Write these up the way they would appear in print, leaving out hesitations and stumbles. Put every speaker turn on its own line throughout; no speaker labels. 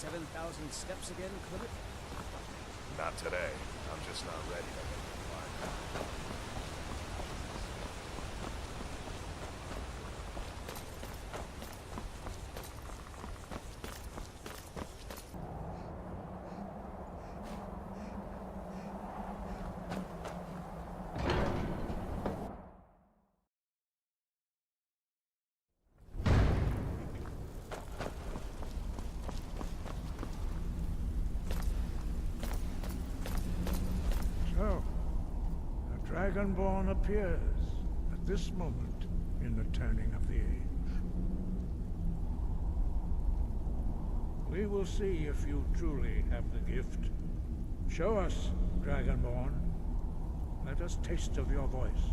7,000 steps again, could it?
Not today. I'm just not ready to make the climb.
So, the Dragonborn appears at this moment in the turning of the age. We will see if you truly have the gift. Show us, Dragonborn. Let us taste of your voice.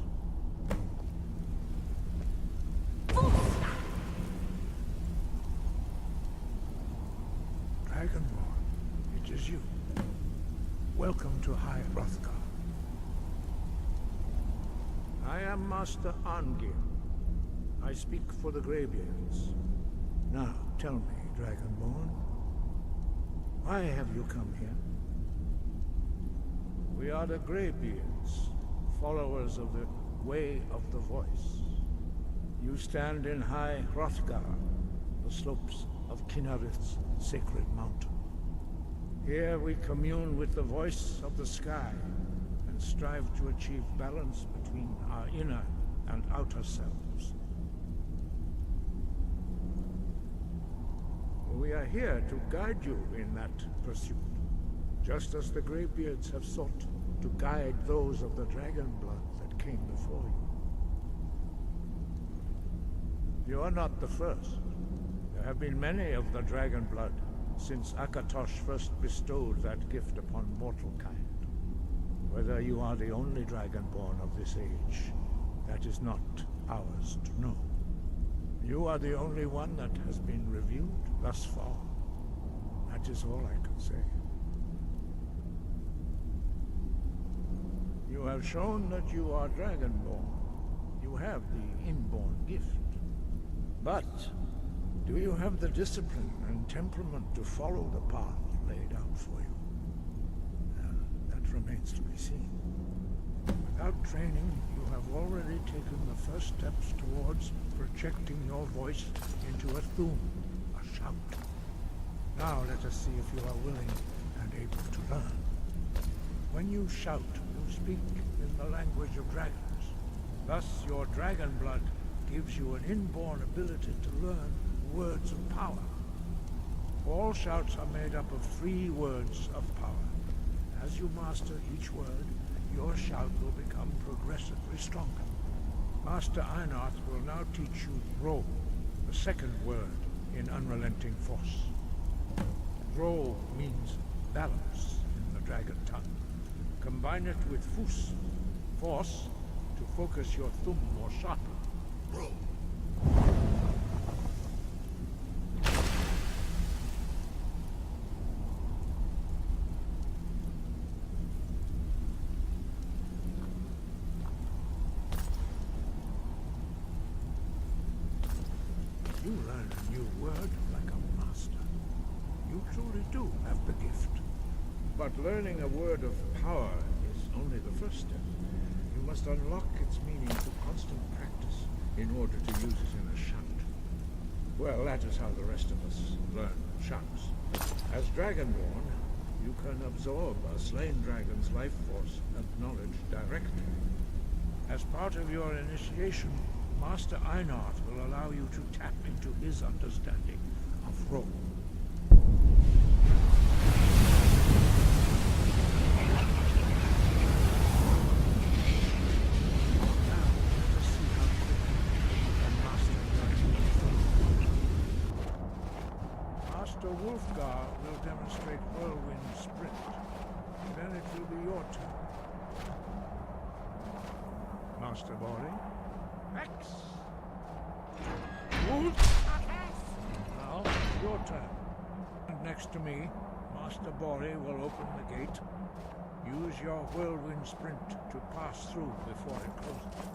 Dragonborn, it is you. Welcome to High Hrothgar. I am Master Arngir. I speak for the Greybeards. Now, tell me, Dragonborn, why have you come here? We are the Greybeards, followers of the Way of the Voice. You stand in High Hrothgar, the slopes of Kinnarith's sacred mountain. Here we commune with the voice of the sky and strive to achieve balance between our inner and outer selves. We are here to guide you in that pursuit, just as the Greybeards have sought to guide those of the dragon blood that came before you. You are not the first. There have been many of the dragon blood since Akatosh first bestowed that gift upon mortal kind. Whether you are the only Dragonborn of this age, that is not ours to know. You are the only one that has been revealed thus far. That is all I can say. You have shown that you are Dragonborn. You have the inborn gift. But do you have the discipline and temperament to follow the path laid out for you? That remains to be seen. Without training, you have already taken the first steps towards projecting your voice into a thum, a shout. Now let us see if you are willing and able to learn. When you shout, you speak in the language of dragons. Thus, your dragon blood gives you an inborn ability to learn words of power. All shouts are made up of 3 words of power. As you master each word, your shout will become progressively stronger. Master Einarth will now teach you Ro, the second word in Unrelenting Force. Ro means balance in the dragon tongue. Combine it with Fus, force, to focus your thumb more sharply. Ro. You learn a new word like a master. You truly do have the gift. But learning a word of power is only the first step. You must unlock its meaning through constant practice in order to use it in a shout. Well, that is how the rest of us learn shouts. As Dragonborn, you can absorb a slain dragon's life force and knowledge directly. As part of your initiation, Master Einarth will allow you to tap into his understanding of Ro. Master Wolfgar will demonstrate Whirlwind Sprint. Then it will be your turn. Master Bori? X! Wolf! Now, your turn. And next to me, Master Bori will open the gate. Use your Whirlwind Sprint to pass through before it closes.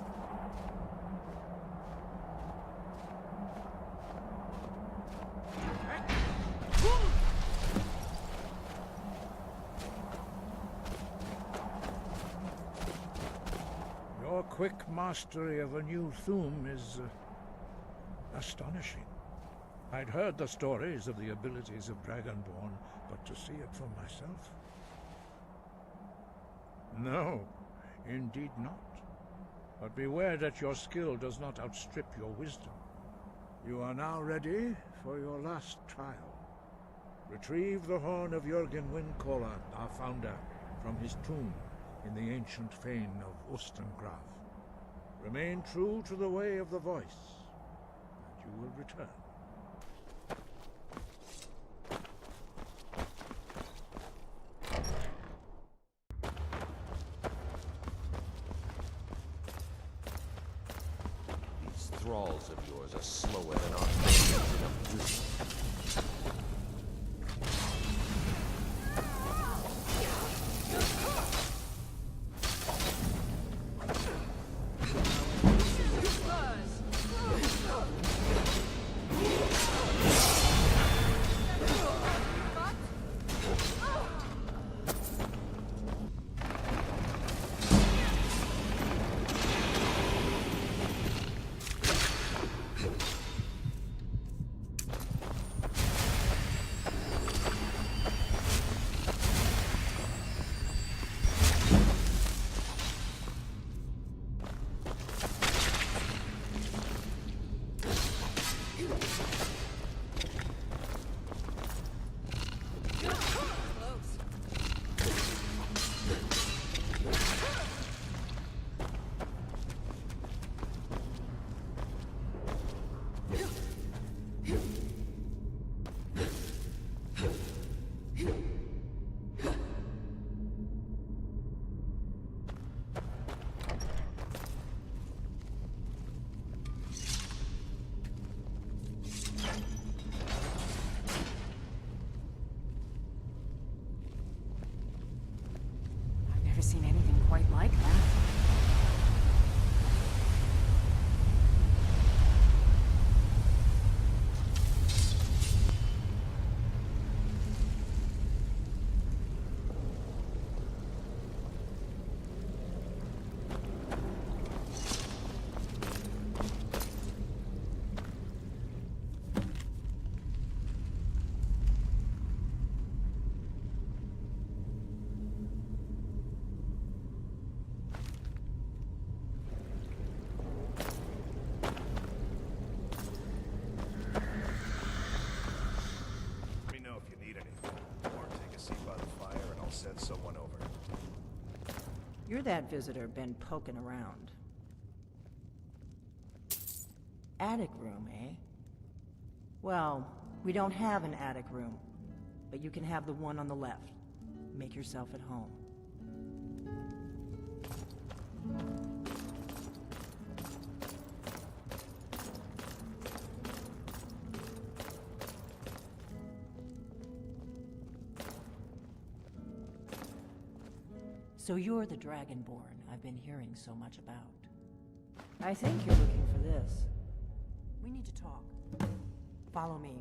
quick mastery of a new Thum is astonishing. I'd heard the stories of the abilities of Dragonborn, but to see it for myself? No, indeed not. But beware that your skill does not outstrip your wisdom. You are now ready for your last trial. Retrieve the horn of Jürgen Windcaller, our founder, from his tomb in the ancient fane of Ustengraf. Remain true to the way of the voice, and you will return.
These thralls of yours are slower than our soldiers in a prison.
Seen anything quite like that.
Send someone over.
You're that visitor been poking around. Attic room, eh? Well, we don't have an attic room, but you can have the one on the left. Make yourself at home. So you're the Dragonborn I've been hearing so much about. I think you're looking for this. We need to talk. Follow me.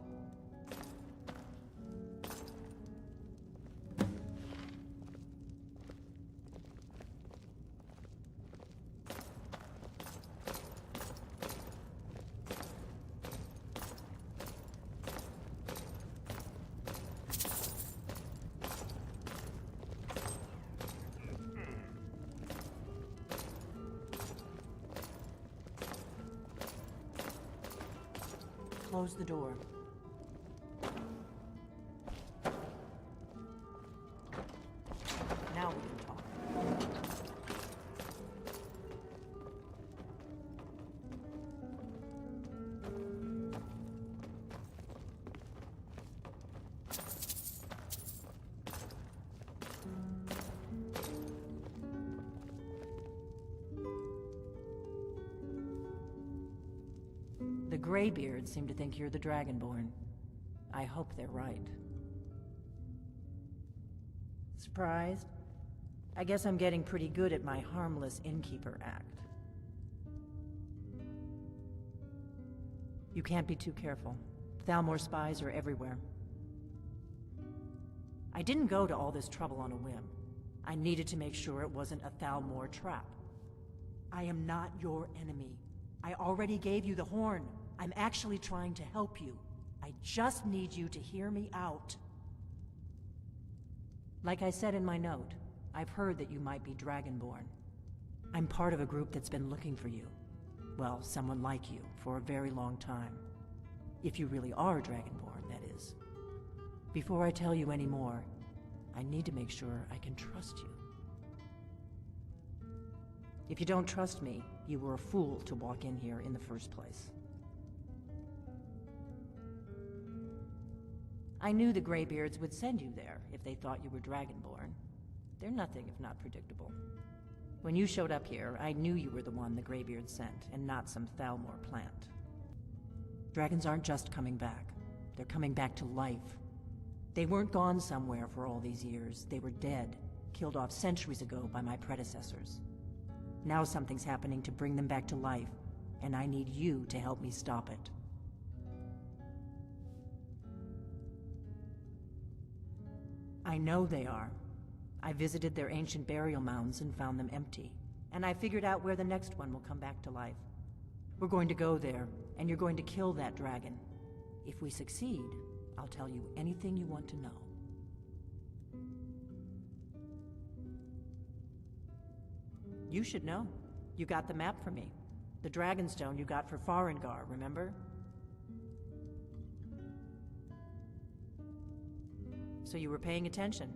Close the door. Now we can talk. The Greybeards seem to think you're the Dragonborn. I hope they're right. Surprised? I guess I'm getting pretty good at my harmless innkeeper act. You can't be too careful. Thalmor spies are everywhere. I didn't go to all this trouble on a whim. I needed to make sure it wasn't a Thalmor trap. I am not your enemy. I already gave you the horn. I'm actually trying to help you. I just need you to hear me out. Like I said in my note, I've heard that you might be Dragonborn. I'm part of a group that's been looking for you. Well, someone like you, for a very long time. If you really are Dragonborn, that is. Before I tell you any more, I need to make sure I can trust you. If you don't trust me, you were a fool to walk in here in the first place. I knew the Greybeards would send you there if they thought you were Dragonborn. They're nothing if not predictable. When you showed up here, I knew you were the one the Greybeards sent, and not some Thalmor plant. Dragons aren't just coming back. They're coming back to life. They weren't gone somewhere for all these years. They were dead, killed off centuries ago by my predecessors. Now something's happening to bring them back to life, and I need you to help me stop it. I know they are. I visited their ancient burial mounds and found them empty. And I figured out where the next one will come back to life. We're going to go there, and you're going to kill that dragon. If we succeed, I'll tell you anything you want to know. You should know. You got the map for me. The Dragonstone you got for Farengar, remember? So you were paying attention.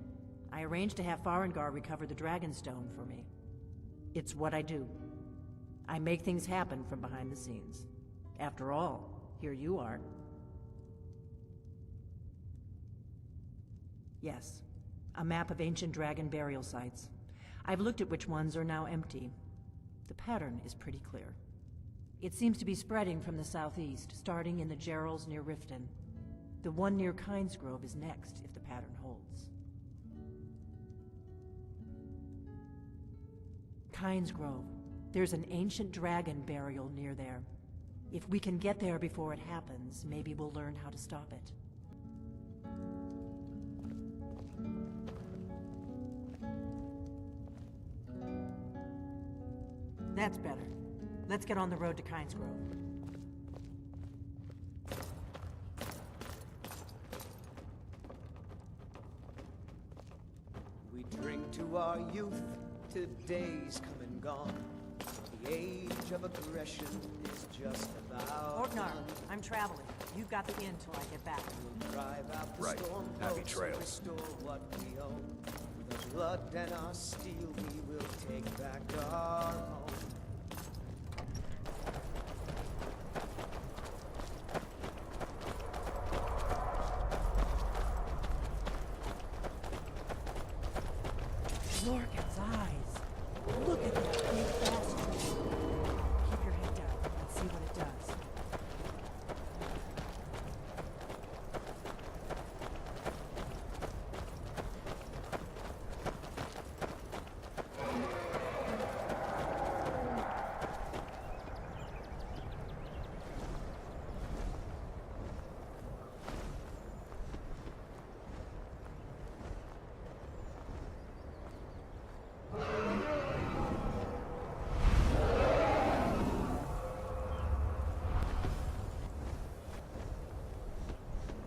I arranged to have Farengar recover the Dragonstone for me. It's what I do. I make things happen from behind the scenes. After all, here you are. Yes, a map of ancient dragon burial sites. I've looked at which ones are now empty. The pattern is pretty clear. It seems to be spreading from the southeast, starting in the Gerals near Riften. The one near Kynesgrove is next, if the pattern holds. Kynesgrove. There's an ancient dragon burial near there. If we can get there before it happens, maybe we'll learn how to stop it. That's better. Let's get on the road to Kynesgrove.
We drink to our youth, to days come and gone. The age of aggression is just about
Orgnar,
done.
I'm traveling. You've got the inn till I get back.
We'll drive out the
Right.
storm
Happy
boats
trails.
and restore what we own. With our blood and our steel, we will take back our home.
Lorcan's eyes. Look at that big bastard. Keep your head down. Let's see what it does.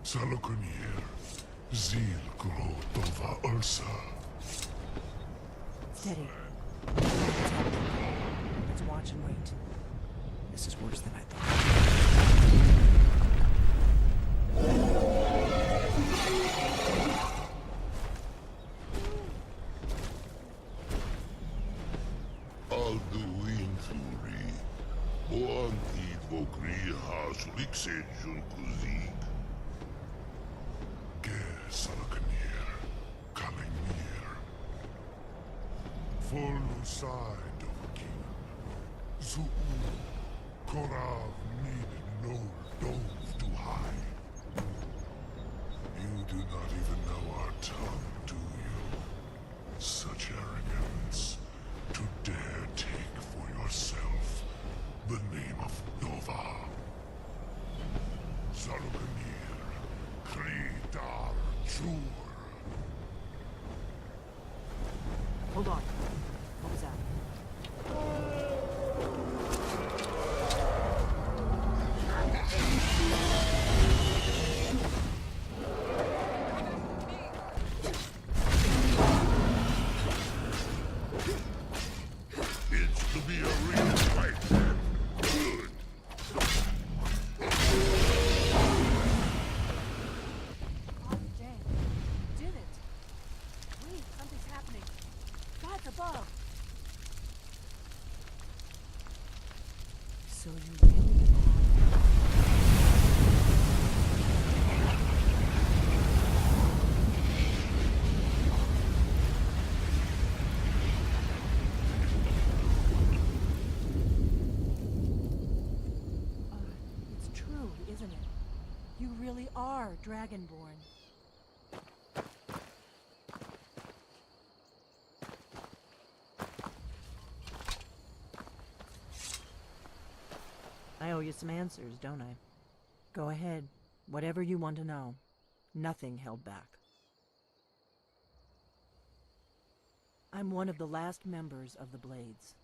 Salokunir, Zil Gro Dova Ursa.
Steady. Let's watch and wait. This is worse than I thought.
Alduin Fury, Boanti Vokri Hasulikse Junkuzik. Ger Salokunir, coming near. Full side of King. Zuu, Korav need no dove to hide. You do not even know our tongue, do you? Such arrogance. To dare take for yourself the name of Dova. Salokunir, Kridar Chur.
Hold on. What was that? isn't it? You really are Dragonborn. I owe you some answers, don't I? Go ahead. Whatever you want to know. Nothing held back. I'm one of the last members of the Blades.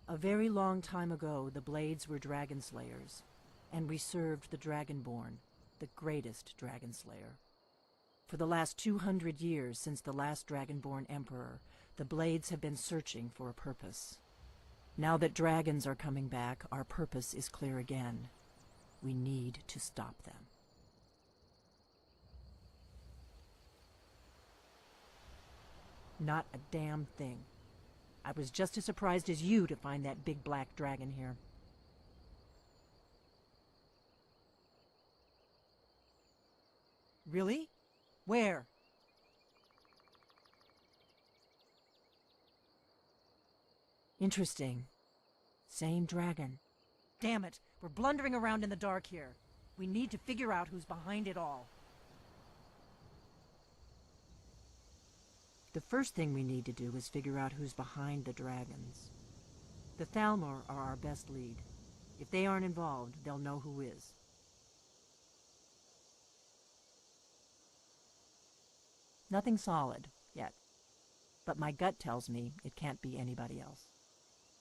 A very long time ago, the Blades were dragon slayers, and we served the Dragonborn, the greatest dragon slayer. For the last 200 years since the last Dragonborn Emperor, the Blades have been searching for a purpose. Now that dragons are coming back, our purpose is clear again. We need to stop them. Not a damn thing. I was just as surprised as you to find that big black dragon here. Really? Where? Interesting. Same dragon. Damn it, we're blundering around in the dark here. We need to figure out who's behind it all. The first thing we need to do is figure out who's behind the dragons. The Thalmor are our best lead. If they aren't involved, they'll know who is. Nothing solid, yet. But my gut tells me it can't be anybody else.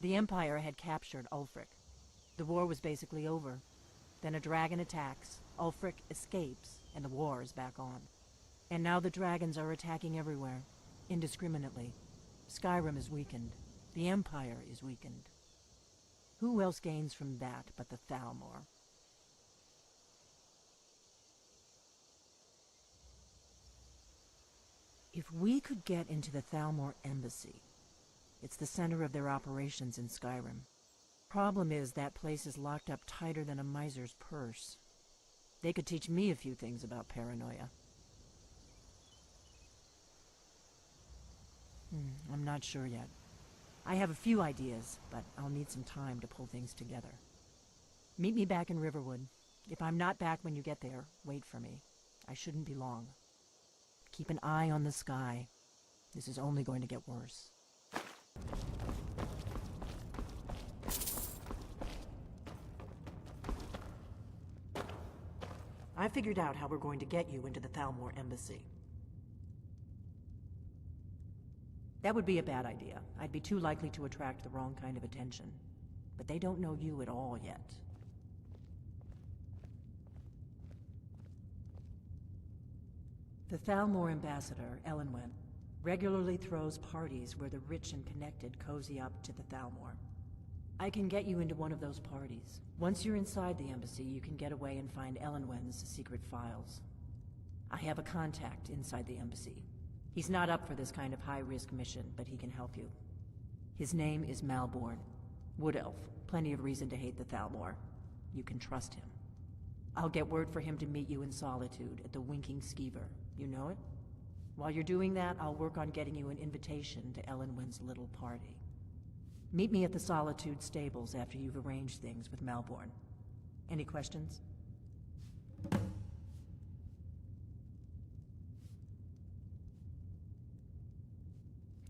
The Empire had captured Ulfric. The war was basically over. Then a dragon attacks, Ulfric escapes, and the war is back on. And now the dragons are attacking everywhere, indiscriminately. Skyrim is weakened. The Empire is weakened. Who else gains from that but the Thalmor? If we could get into the Thalmor embassy, it's the center of their operations in Skyrim. Problem is, that place is locked up tighter than a miser's purse. They could teach me a few things about paranoia. I'm not sure yet. I have a few ideas, but I'll need some time to pull things together. Meet me back in Riverwood. If I'm not back when you get there, wait for me. I shouldn't be long. Keep an eye on the sky. This is only going to get worse. I figured out how we're going to get you into the Thalmor embassy. That would be a bad idea. I'd be too likely to attract the wrong kind of attention. But they don't know you at all yet. The Thalmor ambassador, Elenwen, regularly throws parties where the rich and connected cozy up to the Thalmor. I can get you into one of those parties. Once you're inside the embassy, you can get away and find Elenwen's secret files. I have a contact inside the embassy. He's not up for this kind of high-risk mission, but he can help you. His name is Malborn. Wood Elf. Plenty of reason to hate the Thalmor. You can trust him. I'll get word for him to meet you in Solitude at the Winking Skeever. You know it? While you're doing that, I'll work on getting you an invitation to Elenwen's little party. Meet me at the Solitude stables after you've arranged things with Malborn. Any questions?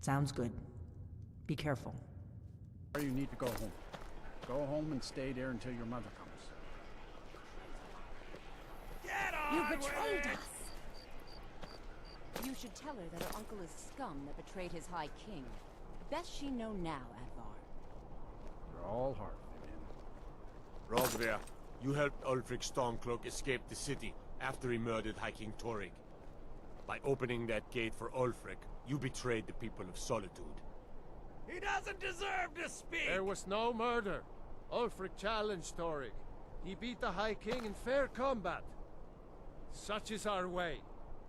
Sounds good. Be careful.
Or you need to go home. Go home and stay there until your mother comes.
You betrayed us! You should tell her that her uncle is scum that betrayed his High King. Best she know now, Advar.
You're all hard, Vivian.
Rogria, you helped Ulfric Stormcloak escape the city after he murdered High King Torygg. By opening that gate for Ulfric, you betrayed the people of Solitude.
He doesn't deserve to speak!
There was no murder. Ulfric challenged Torygg. He beat the High King in fair combat. Such is our way.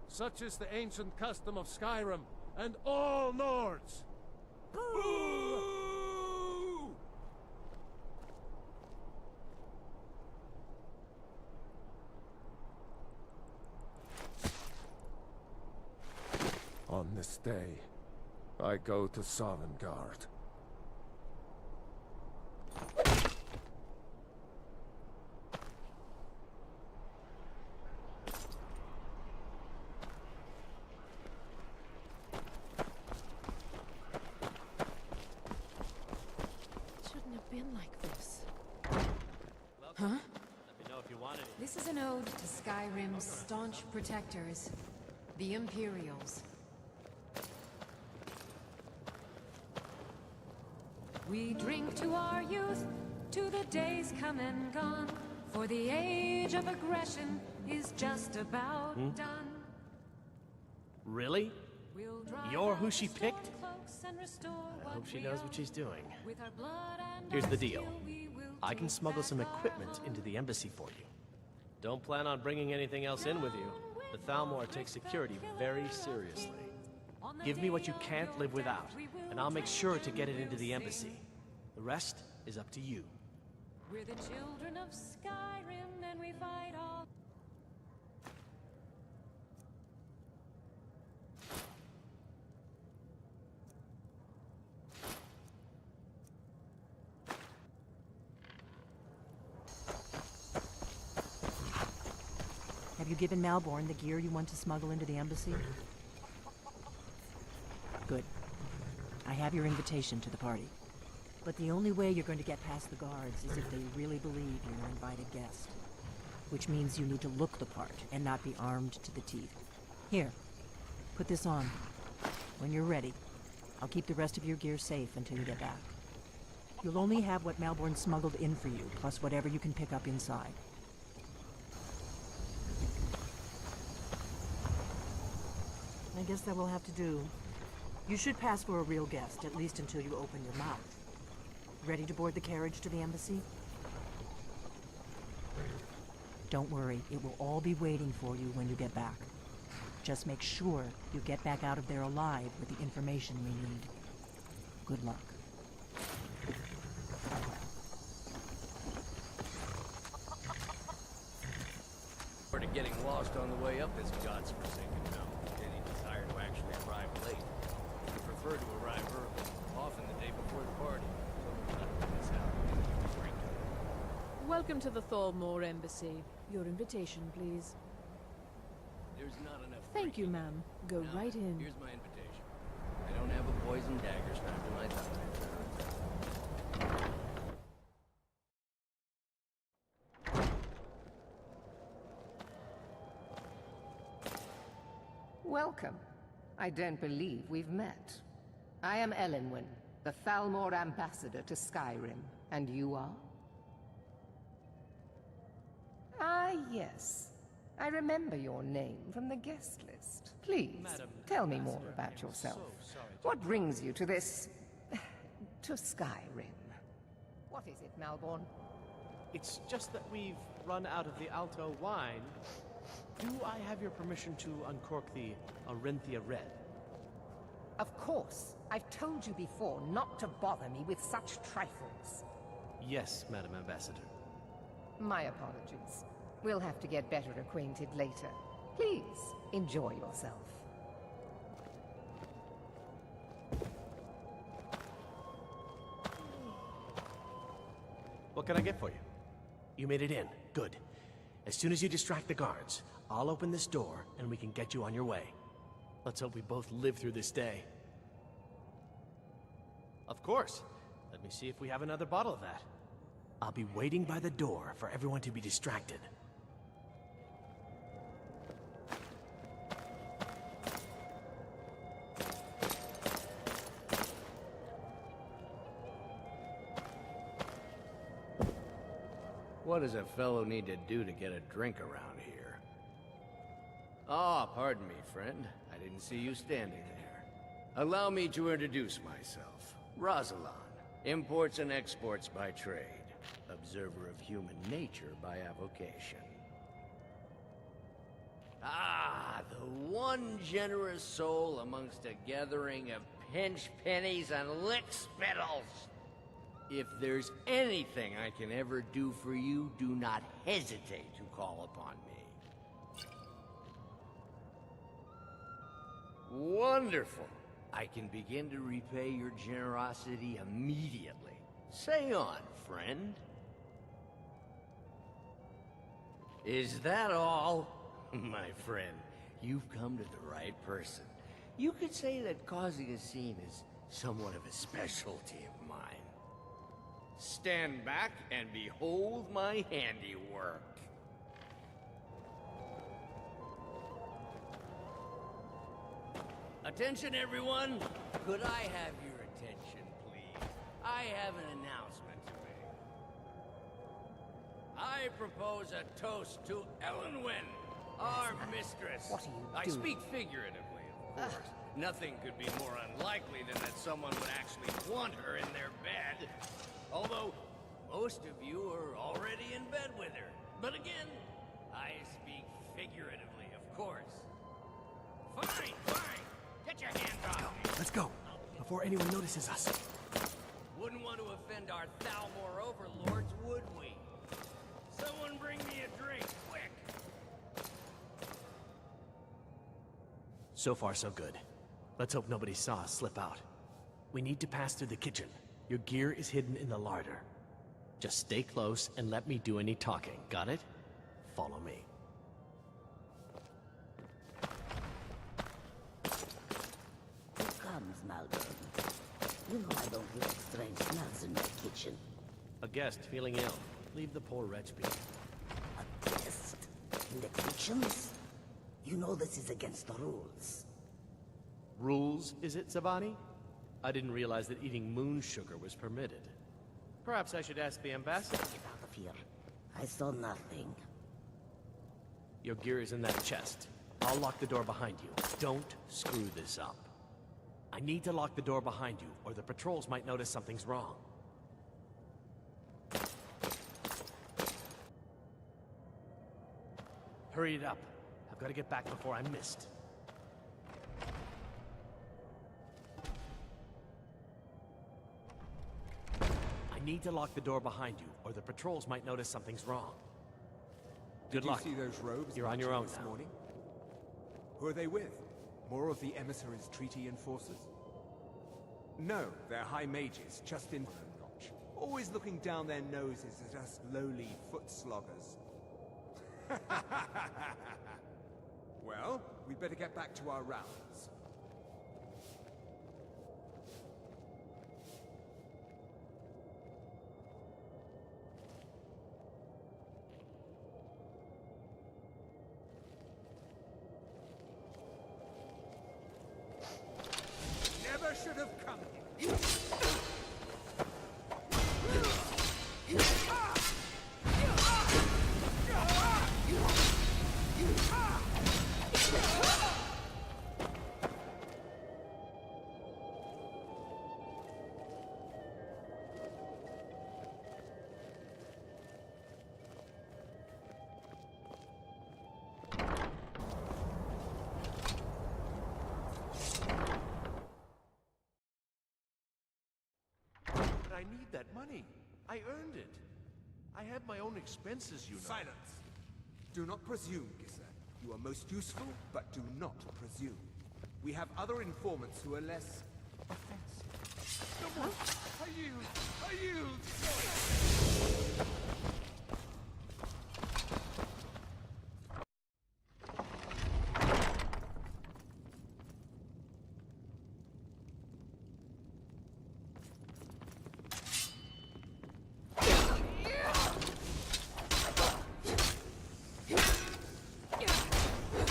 Such is the ancient custom of Skyrim and all Nords.
Boo!
On this day, I go to Sovngarde.
This is an ode to Skyrim's staunch protectors, the Imperials. We drink to our youth, to the days come and gone, for the age of aggression is just about done.
Really?
We'll drive
You're who
out
she
the
picked?
storm cloaks and restore
I hope she knows what she's doing.
With our blood and
Here's
our
the deal.
steel, we will
I can
take
smuggle
back
some
our
equipment
home.
into the embassy for you. Don't plan on bringing anything else in with you. The Thalmor takes security very seriously. Give me what you can't live without, and I'll make sure to get it into the embassy. The rest is up to you.
We're the children of Skyrim, and we fight all.
Have you given Malborn the gear you want to smuggle into the embassy? Good. I have your invitation to the party. But the only way you're going to get past the guards is if they really believe you're an invited guest. Which means you need to look the part and not be armed to the teeth. Here, put this on. When you're ready, I'll keep the rest of your gear safe until you get back. You'll only have what Malborn smuggled in for you, plus whatever you can pick up inside. I guess that will have to do. You should pass for a real guest, at least until you open your mouth. Ready to board the carriage to the embassy? Don't worry, it will all be waiting for you when you get back. Just make sure you get back out of there alive with the information we need. Good luck.
Or to getting lost on the way up this god's forsaken mountain. Any desire to actually arrive late. I prefer to arrive early, often the day before the party. So not to miss out on any drinking.
Welcome to the Thalmor Embassy. Your invitation, please.
There's not enough.
Thank you, ma'am. Go
Now,
right in.
Here's my invitation. I don't have a poison dagger strapped to my thigh.
Welcome. I don't believe we've met. I am Elenwen, the Thalmor ambassador to Skyrim. And you are? Ah, yes. I remember your name from the guest list. Please,
Madam
tell me more
Ambassador,
about
I'm
yourself.
so sorry to
What brings you to this... to Skyrim? What is it, Malborn?
It's just that we've run out of the Alto wine. Do I have your permission to uncork the Arenthia Red?
Of course. I've told you before not to bother me with such trifles.
Yes, Madam Ambassador.
My apologies. We'll have to get better acquainted later. Please, enjoy yourself.
What can I get for you? You made it in. Good. As soon as you distract the guards, I'll open this door and we can get you on your way. Let's hope we both live through this day. Of course. Let me see if we have another bottle of that. I'll be waiting by the door for everyone to be distracted.
What does a fellow need to do to get a drink around here? Ah, pardon me, friend. I didn't see you standing there. Allow me to introduce myself. Rosalan, imports and exports by trade. Observer of human nature by avocation. Ah, the one generous soul amongst a gathering of pinch pennies and lick spittles. If there's anything I can ever do for you, do not hesitate to call upon me. Wonderful. I can begin to repay your generosity immediately. Say on, friend. Is that all? My friend, you've come to the right person. You could say that causing a scene is somewhat of a specialty of mine. Stand back and behold my handiwork. Attention, everyone! Could I have your attention, please? I have an announcement to make. I propose a toast to Elenwen, our mistress.
What are you
I
doing?
speak figuratively, of course. Nothing could be more unlikely than that someone would actually want her in their bed. Although, most of you are already in bed with her. But again, I speak figuratively, of course. Fine, fine! Get your hands off me!
Let's go, before anyone notices us.
Wouldn't want to offend our Thalmor overlords, would we? Someone bring me a drink, quick!
So far, so good. Let's hope nobody saw us slip out. We need to pass through the kitchen. Your gear is hidden in the larder. Just stay close and let me do any talking, got it? Follow me.
Who comes, Malcolm? You know I don't like strange smells in my kitchen.
A guest feeling ill. Leave the poor wretch be.
A guest? In the kitchens? You know this is against the rules.
Rules, is it, Zavani? I didn't realize that eating moon sugar was permitted. Perhaps I should ask the ambassador.
Get out of here. I saw nothing.
Your gear is in that chest. I'll lock the door behind you. Don't screw this up. I need to lock the door behind you, or the patrols might notice something's wrong. Hurry it up. I've got to get back before I'm missed. I need to lock the door behind you, or the patrols might notice something's wrong. Good luck.
Did you see those robes?
You're on your own
this
now.
morning? Who are they with? More of the emissaries' treaty enforcers? No, they're high mages, just in a notch. Always looking down their noses at us lowly foot sloggers. Well, we'd better get back to our rounds. Never should have come here.
I need that money. I earned it. I have my own expenses, you know.
Silence! Do not presume, Gisser. You are most useful, but do not presume. We have other informants who are less offensive.
Come on! Are you...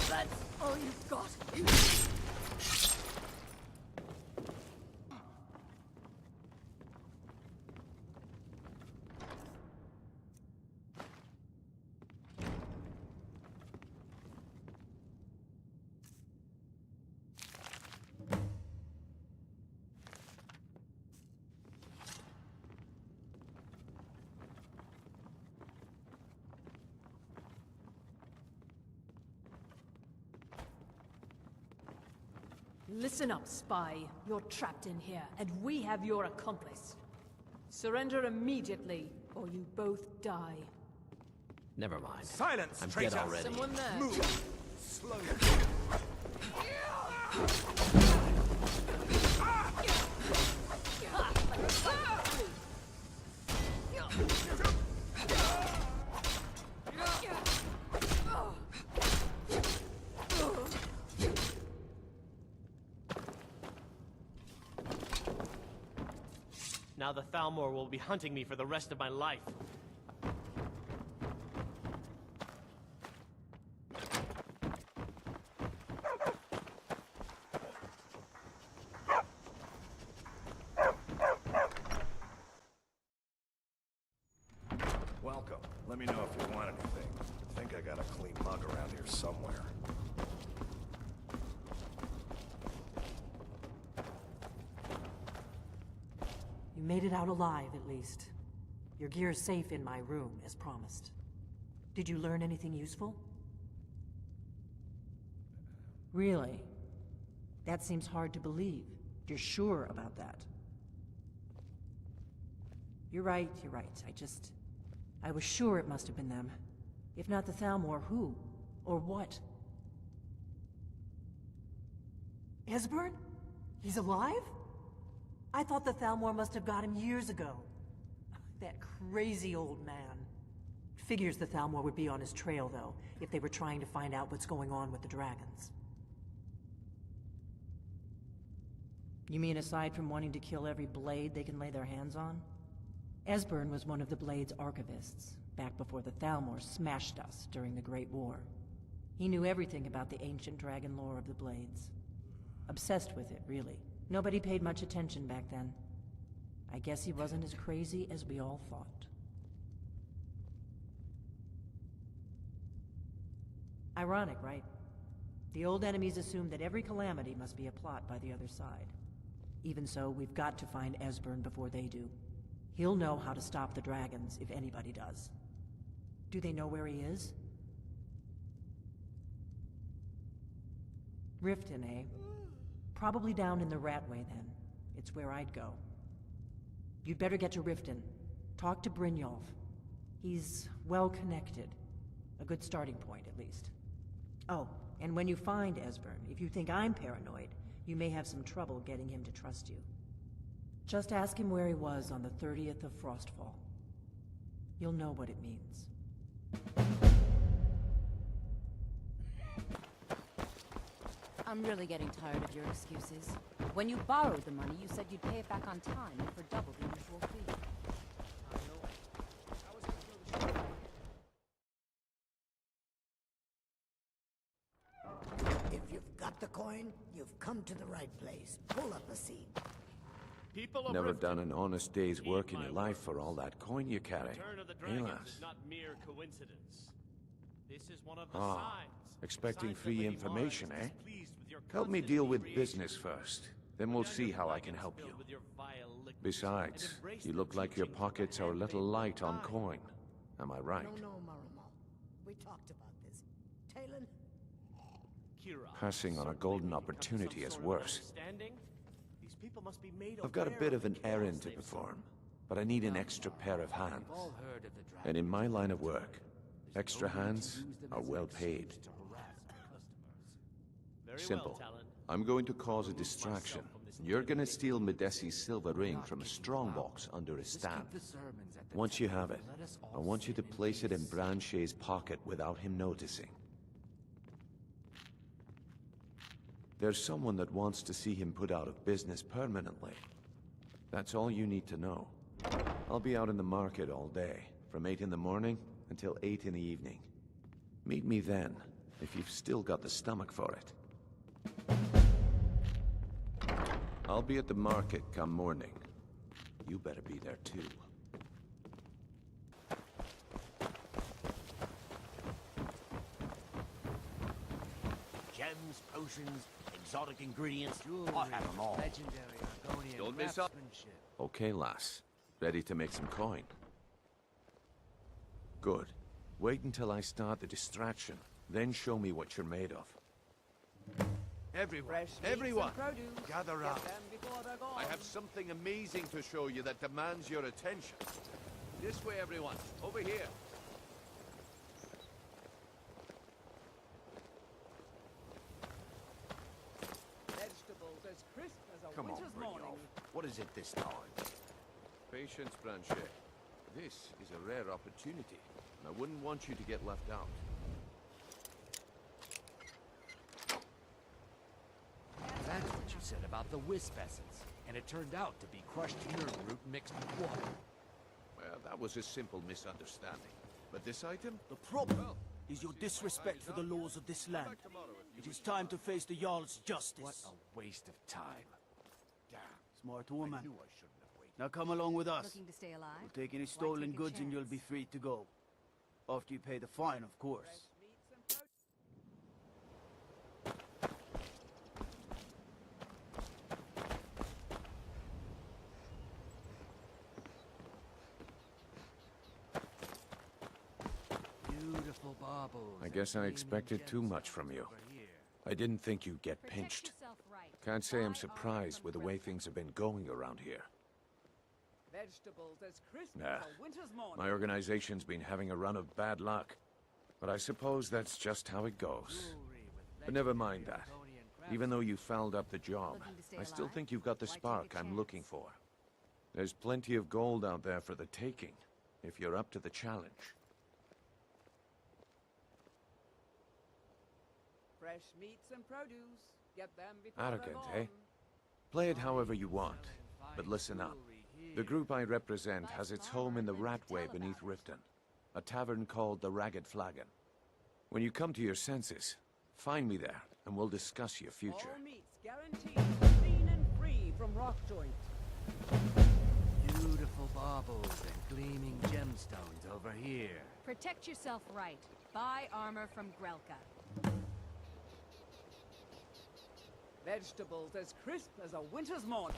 That's all you've got.
Listen up, spy. You're trapped in here, and we have your accomplice. Surrender immediately, or you both die.
Never mind.
Silence,
I'm
traitor!
dead already.
Someone there.
Move! Slowly.
Now the Thalmor will be hunting me for the rest of my life.
welcome. Let me know if you want anything. I think I got a clean mug around here somewhere.
You made it out alive, at least. Your gear's safe in my room, as promised. Did you learn anything useful? Really? That seems hard to believe. You're sure about that? You're right, you're right. I was sure it must have been them. If not the Thalmor, who? Or what? Esbern? He's alive? I thought the Thalmor must have got him years ago. That crazy old man. Figures the Thalmor would be on his trail, though, if they were trying to find out what's going on with the dragons. You mean aside from wanting to kill every blade they can lay their hands on? Esbern was one of the Blade's archivists, back before the Thalmor smashed us during the Great War. He knew everything about the ancient dragon lore of the Blades. Obsessed with it, really. Nobody paid much attention back then. I guess he wasn't as crazy as we all thought. Ironic, right? The old enemies assumed that every calamity must be a plot by the other side. Even so, we've got to find Esbern before they do. He'll know how to stop the dragons, if anybody does. Do they know where he is? Riften, eh? Probably down in the Ratway, then. It's where I'd go. You'd better get to Riften. Talk to Brynjolf. He's well-connected. A good starting point, at least. Oh, and when you find Esbern, if you think I'm paranoid, you may have some trouble getting him to trust you. Just ask him where he was on the 30th of Frostfall. You'll know what it means.
I'm really getting tired of your excuses. When you borrowed the money, you said you'd pay it back on time and for double the usual fee.
If you've got the coin, you've come to the right place. Pull up a seat.
Never done an honest day's work in your life for all that coin you carry.
Is not mere coincidence. This is one of the
Ah,
signs.
expecting free information, eh? Help me deal with business first. Then we'll see how I can help you. Besides, you look like your pockets are a little light on coin. Am I right?
No, Marumo. We talked about this. Talon?
Passing on a golden opportunity is worse.
These people must be made
I've got a bit of an errand to perform, but I need an extra pair of hands. And in my line of work, extra hands are well paid. Simple. I'm going to cause a distraction. You're gonna steal Medesi's silver ring from a strongbox under his stand. Once you have it, I want you to place it in Branche's pocket without him noticing. There's someone that wants to see him put out of business permanently. That's all you need to know. I'll be out in the market all day, from 8 in the morning until 8 in the evening. Meet me then, if you've still got the stomach for it. I'll be at the market come morning. You better be there too.
Gems, potions, exotic ingredients. I have them all.
Legendary Argonian
Don't miss up. Okay, lass. Ready to make some coin? Good. Wait until I start the distraction, then show me what you're made of.
Everyone, gather round. I have something amazing to show you that demands your attention. This way, everyone. Over here.
Vegetables as crisp as a
Come on,
winter's morning.
Brynjolf. What is it this time?
Patience, Branche. This is a rare opportunity, and I wouldn't want you to get left out.
That's what you said about the wisp essence. And it turned out to be crushed root mixed with water.
Well, that was a simple misunderstanding. But this item?
The problem is your disrespect for the laws of this land. It is time to face the Jarl's justice.
What a waste of time.
Smart woman.
I knew I shouldn't have waited.
Now come along with us.
Looking to stay alive?
We'll take any
Why
stolen
take a
goods and you'll
chance?
be free to go. After you pay the fine, of course.
Beautiful baubles.
I guess I expected too much from you. I didn't think you'd get pinched. Can't say I'm surprised with the way things have been going around here.
Vegetables as crisp
Nah,
as a winter's morning.
my organization's been having a run of bad luck. But I suppose that's just how it goes. But never mind that. Even though you fouled up the job, I still think you've got the spark I'm looking for. There's plenty of gold out there for the taking, if you're up to the challenge.
Fresh meats and produce. Get them before they're
Arrogant,
gone.
eh? Play it however you want, but listen up. The group I represent has its home in the Ratway beneath Riften, a tavern called the Ragged Flagon. When you come to your senses, find me there, and we'll discuss your future.
All meats guaranteed clean and free from rock joint.
Beautiful baubles and gleaming gemstones over here.
Protect yourself right. Buy armor from Grelka.
Vegetables as crisp as a winter's morning.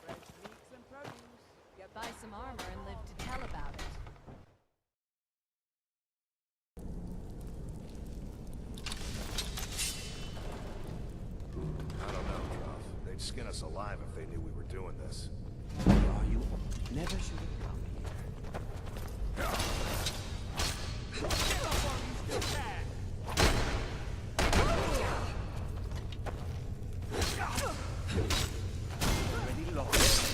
Fresh meats and produce. Get
Buy some armor and live to tell about it.
I don't know, Druff. They'd skin us alive if they knew we were doing this.
Are you? Never should have come here.
Get up on you still can!
Already lost.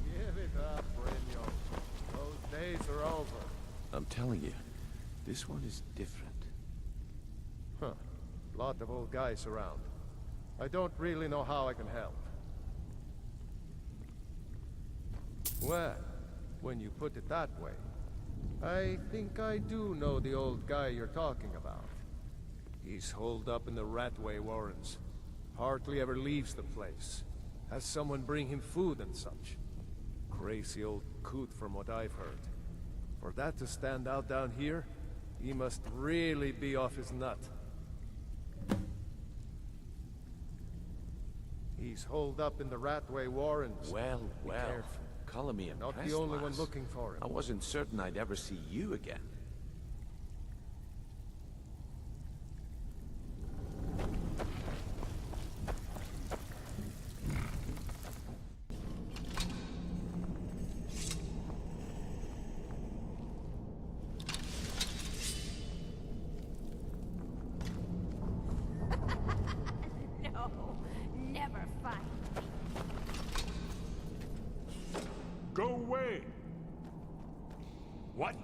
Give it up, Brynjo. Those days are over.
I'm telling you, this one is different.
Huh. Lot of old guys around. I don't really know how I can help. Well, when you put it that way, I think I do know the old guy you're talking about. He's holed up in the Ratway Warrens. Hardly ever leaves the place. Has someone bring him food and such. Crazy old coot from what I've heard. For that to stand out down here, he must really be off his nut. He's holed up in the Ratway Warrens.
Well,
Be
well.
careful.
Color me impressed,
Not the only one
lass.
looking for him.
I wasn't certain I'd ever see you again.
No, never fight.
Go away! What?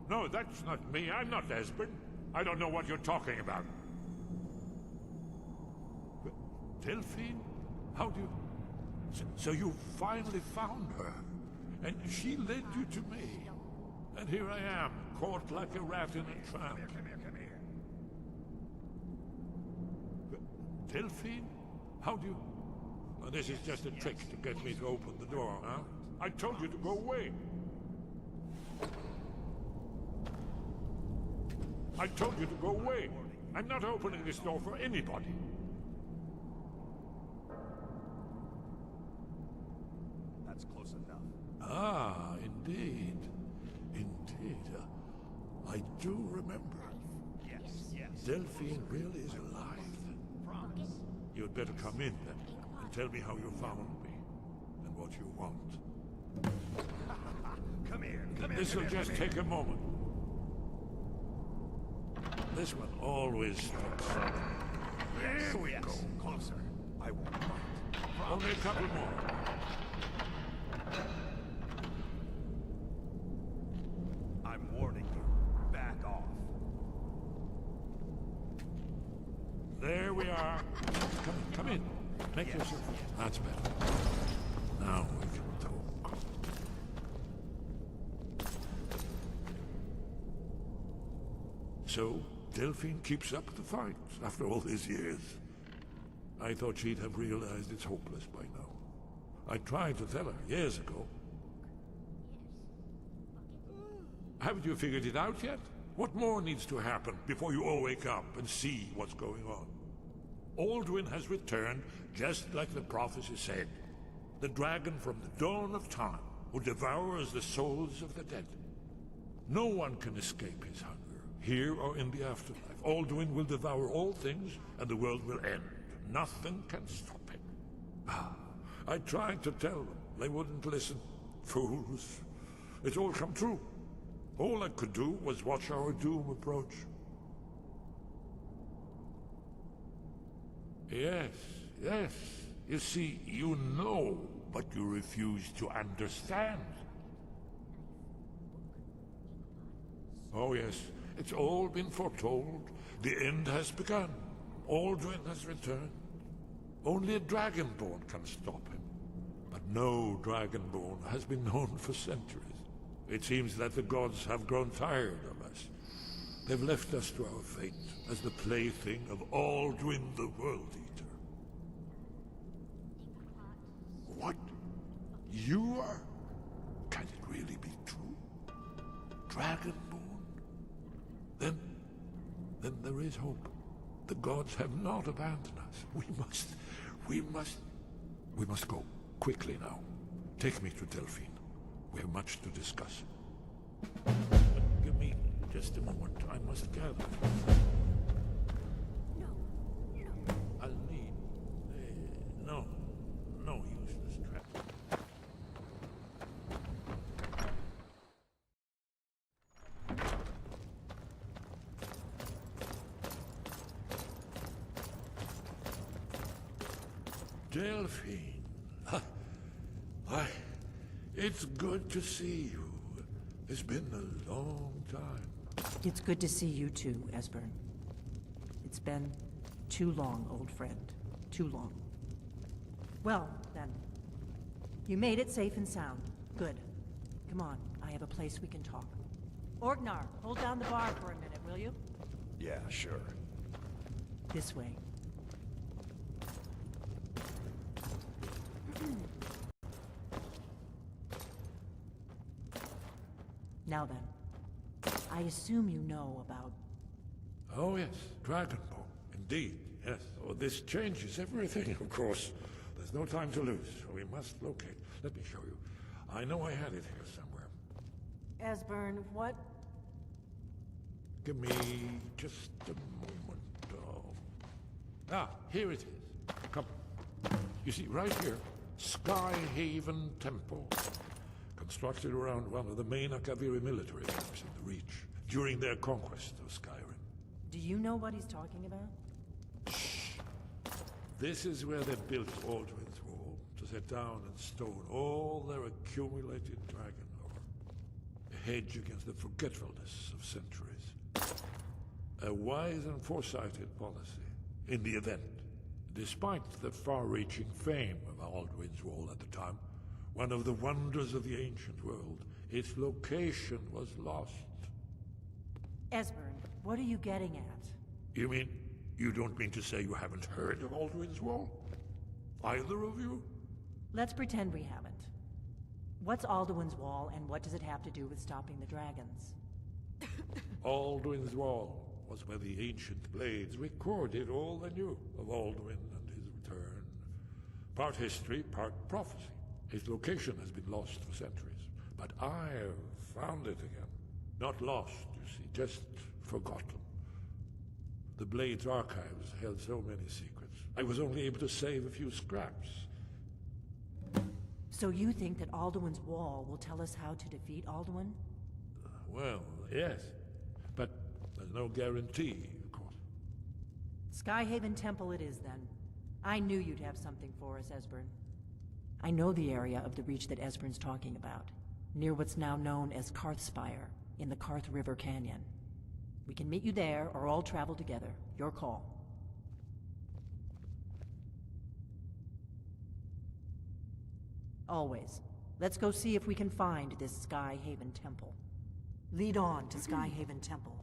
No, that's not me. I'm not Esbern. I don't know what you're talking about. Delphine? How do you... So you finally found her. And she led you to me. And here I am, caught like a rat in a trap. Come here. Delphine? How do you... Oh, this is just a trick to get me to open the door, huh? I told you to go away. I told you to go away. I'm not opening this door for anybody.
That's close enough.
Ah, indeed. Indeed. I do remember.
Yes.
Delphine really is alive.
Promise.
You'd better come in then, and tell me how you found me, and what you want.
Come here.
This'll just take a moment. This one always takes. There we go.
Closer. I won't bite.
Only a couple more.
I'm warning you. Back off.
There we are. Come in. Make yourself. That's better. Now we can talk. So, Delphine keeps up the fight after all these years. I thought she'd have realized it's hopeless by now. I tried to tell her years ago. Haven't you figured it out yet? What more needs to happen before you all wake up and see what's going on? Alduin has returned just like the prophecy said. The dragon from the dawn of time who devours the souls of the dead. No one can escape his hunger, here or in the afterlife. Alduin will devour all things and the world will end. Nothing can stop him. I tried to tell them. They wouldn't listen. Fools. It's all come true. All I could do was watch our doom approach. Yes, yes. You see, you know, but you refuse to understand. Oh yes, it's all been foretold. The end has begun. Alduin has returned. Only a Dragonborn can stop him. But no Dragonborn has been known for centuries. It seems that the gods have grown tired of us. They've left us to our fate as the plaything of Alduin the World Eater. What? You are? Can it really be true? Dragonborn? Then there is hope. The gods have not abandoned us. We must go. Quickly now. Take me to Delphine. We have much to discuss. Give me just a moment. I must gather. I'll need... no useless trap. Delphine. Why, it's good to see you. It's been a long time.
It's good to see you too, Esbern. It's been too long, old friend. Too long. Well, then. You made it safe and sound. Good. Come on, I have a place we can talk. Orgnar, hold down the bar for a minute, will you?
Yeah, sure.
This way. Now then, I assume you know about...
Oh yes, Dragonborn. Indeed, yes. Oh, this changes everything, of course. There's no time to lose. We must locate. Let me show you. I know I had it here somewhere.
Esbern, what?
Give me just a moment. Here it is. Come. You see, right here, Skyhaven Temple. Constructed around one of the main Akaviri military camps in the Reach during their conquest of Skyrim.
Do you know what he's talking about?
Shh. This is where they built Alduin's Wall to set down in stone all their accumulated dragon lore. A hedge against the forgetfulness of centuries. A wise and foresighted policy in the event. Despite the far-reaching fame of Alduin's Wall at the time, one of the wonders of the ancient world, its location was lost.
Esbern, what are you getting at?
You mean, you don't mean to say you haven't heard of Alduin's Wall? Either of you?
Let's pretend we haven't. What's Alduin's Wall, and what does it have to do with stopping the dragons?
Alduin's Wall was where the ancient blades recorded all they knew of Alduin and his return. Part history, part prophecy. His location has been lost for centuries, but I've found it again. Not lost, you see, just forgotten. The Blade's archives held so many secrets. I was only able to save a few scraps.
So you think that Alduin's Wall will tell us how to defeat Alduin?
Well, yes, but there's no guarantee, of course.
Skyhaven Temple it is, then. I knew you'd have something for us, Esbern. I know the area of the Reach that Esbern's talking about, near what's now known as Karthspire, in the Karth River Canyon. We can meet you there, or all travel together. Your call. Always. Let's go see if we can find this Skyhaven Temple. Lead on to Skyhaven Temple.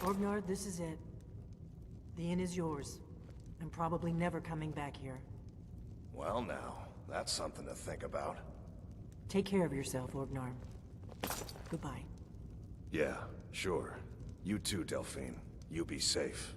Orgnard, this is it. The inn is yours. I'm probably never coming back here.
Well now, that's something to think about.
Take care of yourself, Orgnar. Goodbye.
Yeah, sure. You too, Delphine. You be safe.